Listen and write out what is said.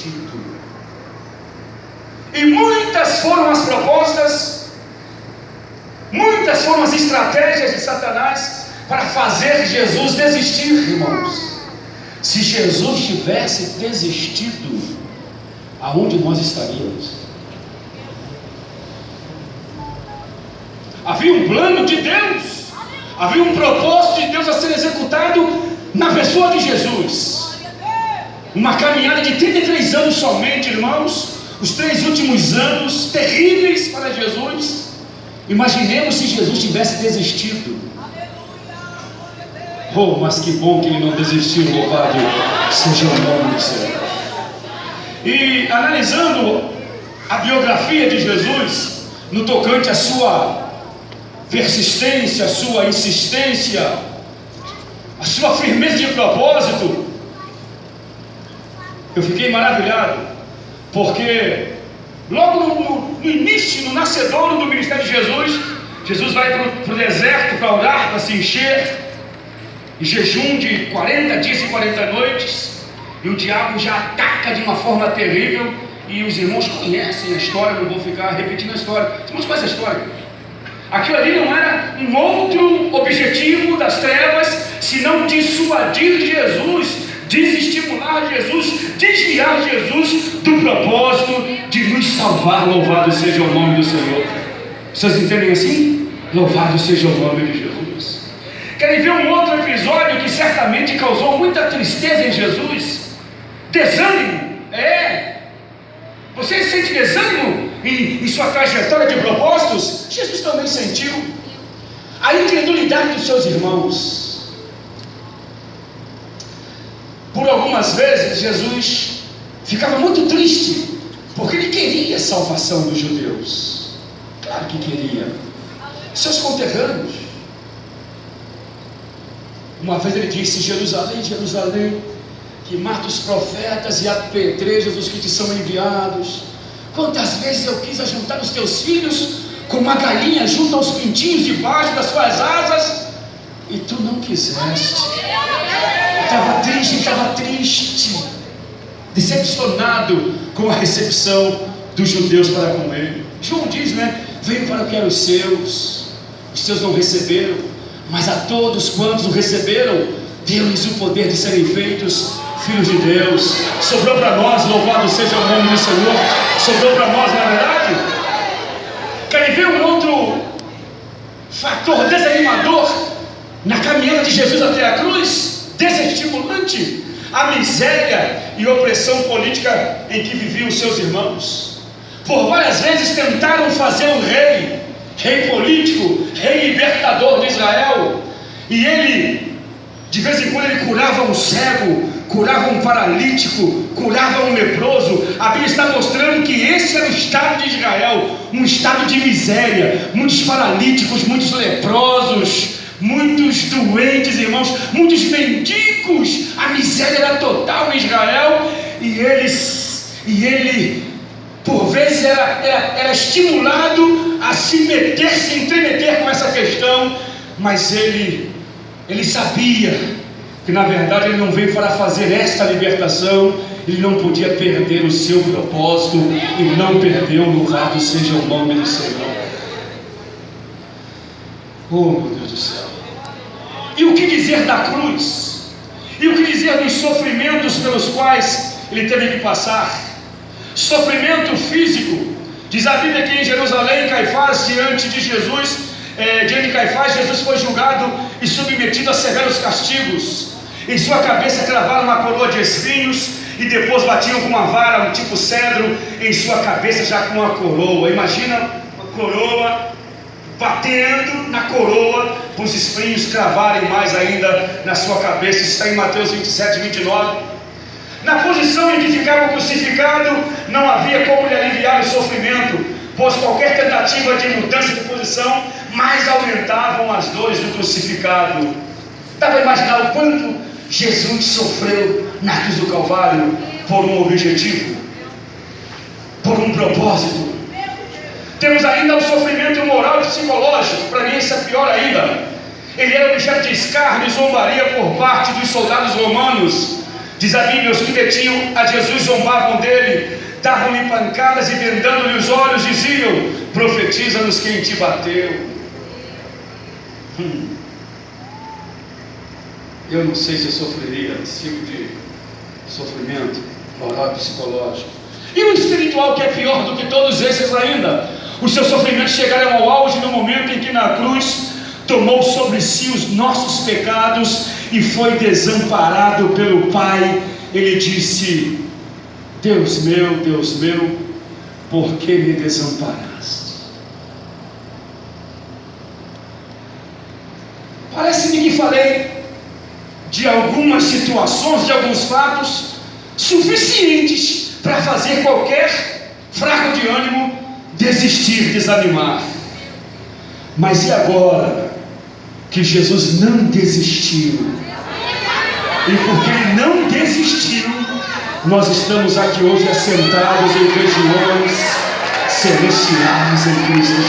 desistido. E muitas foram as propostas, muitas foram as estratégias de Satanás para fazer Jesus desistir, irmãos. Se Jesus tivesse desistido, aonde nós estaríamos? Havia um plano de Deus, havia um propósito de Deus a ser executado na pessoa de Jesus. Uma caminhada de 33 anos somente, irmãos, os 3 últimos anos terríveis para Jesus. Imaginemos se Jesus tivesse desistido. Oh, mas que bom que ele não desistiu, louvado seja o nome do Senhor. E analisando a biografia de Jesus, no tocante à sua persistência, a sua insistência, a sua firmeza de propósito, eu fiquei maravilhado, porque logo no início, no nascedouro do ministério de Jesus, Jesus vai para o deserto para orar, para se encher, em jejum de 40 dias e 40 noites, e o diabo já ataca de uma forma terrível, e os irmãos conhecem a história, não vou ficar repetindo a história, os irmãos conhecem a história. Aquilo ali não era um outro objetivo das trevas, senão dissuadir Jesus, desestimular Jesus, desviar Jesus do propósito de nos salvar. Louvado seja o nome do Senhor. Vocês entendem assim? Louvado seja o nome de Jesus. Querem ver um outro episódio que certamente causou muita tristeza em Jesus? Desânimo. Você sente desânimo em sua trajetória de propósitos? Jesus também sentiu. A incredulidade dos seus irmãos. Por algumas vezes Jesus ficava muito triste, porque ele queria a salvação dos judeus. Claro que queria. Seus conterrâneos. Uma vez ele disse: Jerusalém, Jerusalém, que mata os profetas e apedrejas os que te são enviados. Quantas vezes eu quis ajuntar os teus filhos como uma galinha junta aos pintinhos debaixo das suas asas, e tu não quiseste. Estava triste, decepcionado com a recepção dos judeus para com ele. João diz, veio para o que eram os seus não receberam, mas a todos quantos o receberam, deu-lhes o poder de serem feitos filhos de Deus. Sobrou para nós, louvado seja o nome do Senhor, sobrou para nós, na verdade. Querem ver um outro fator desanimador na caminhada de Jesus até a cruz? Desestimulante, a miséria e opressão política em que viviam os seus irmãos. Por várias vezes tentaram fazer um rei político, rei libertador de Israel, e ele, de vez em quando, ele curava um cego, curava um paralítico, curava um leproso. A Bíblia está mostrando que esse era o estado de Israel, um estado de miséria, muitos paralíticos, muitos leprosos, muitos doentes, irmãos, muitos mendigos. A miséria era total em Israel, e ele por vezes era estimulado a se entremeter com essa questão, mas ele sabia que na verdade ele não veio para fazer esta libertação. Ele não podia perder o seu propósito, e não perdeu. Louvado seja o nome do Senhor. Oh, meu Deus do céu. E o que dizer da cruz? E o que dizer dos sofrimentos pelos quais ele teve que passar? Sofrimento físico. Diz a Bíblia que em Jerusalém, Caifás, diante de Caifás, Jesus foi julgado e submetido a severos castigos. Em sua cabeça cravaram uma coroa de espinhos, e depois batiam com uma vara, um tipo cedro, em sua cabeça já com uma coroa. Imagina uma coroa batendo na coroa, para os espinhos cravarem mais ainda na sua cabeça. Isso está em Mateus 27, 29. Na posição em que ficava crucificado, não havia como lhe aliviar o sofrimento, pois qualquer tentativa de mudança de posição mais aumentavam as dores do crucificado. Dá para imaginar o quanto Jesus sofreu na cruz do Calvário por um objetivo, por um propósito. Temos ainda o sofrimento moral e psicológico. Para mim isso é pior ainda. Ele era objeto de escárnio e zombaria por parte dos soldados romanos. Diz a Bíblia: os que metiam a Jesus zombavam dele, davam-lhe pancadas e vendando-lhe os olhos diziam: profetiza-nos quem te bateu. Eu não sei se eu sofreria esse tipo de sofrimento moral e psicológico. E o espiritual, que é pior do que todos esses ainda. Os seus sofrimentos chegaram ao auge no momento em que na cruz tomou sobre si os nossos pecados e foi desamparado pelo Pai. Ele disse: Deus meu, por que me desamparaste? Parece-me que falei de algumas situações, de alguns fatos suficientes para fazer qualquer fraco de ânimo desistir, desanimar. Mas e agora que Jesus não desistiu? E porque Ele não desistiu, nós estamos aqui hoje assentados em regiões celestiais em Cristo Jesus.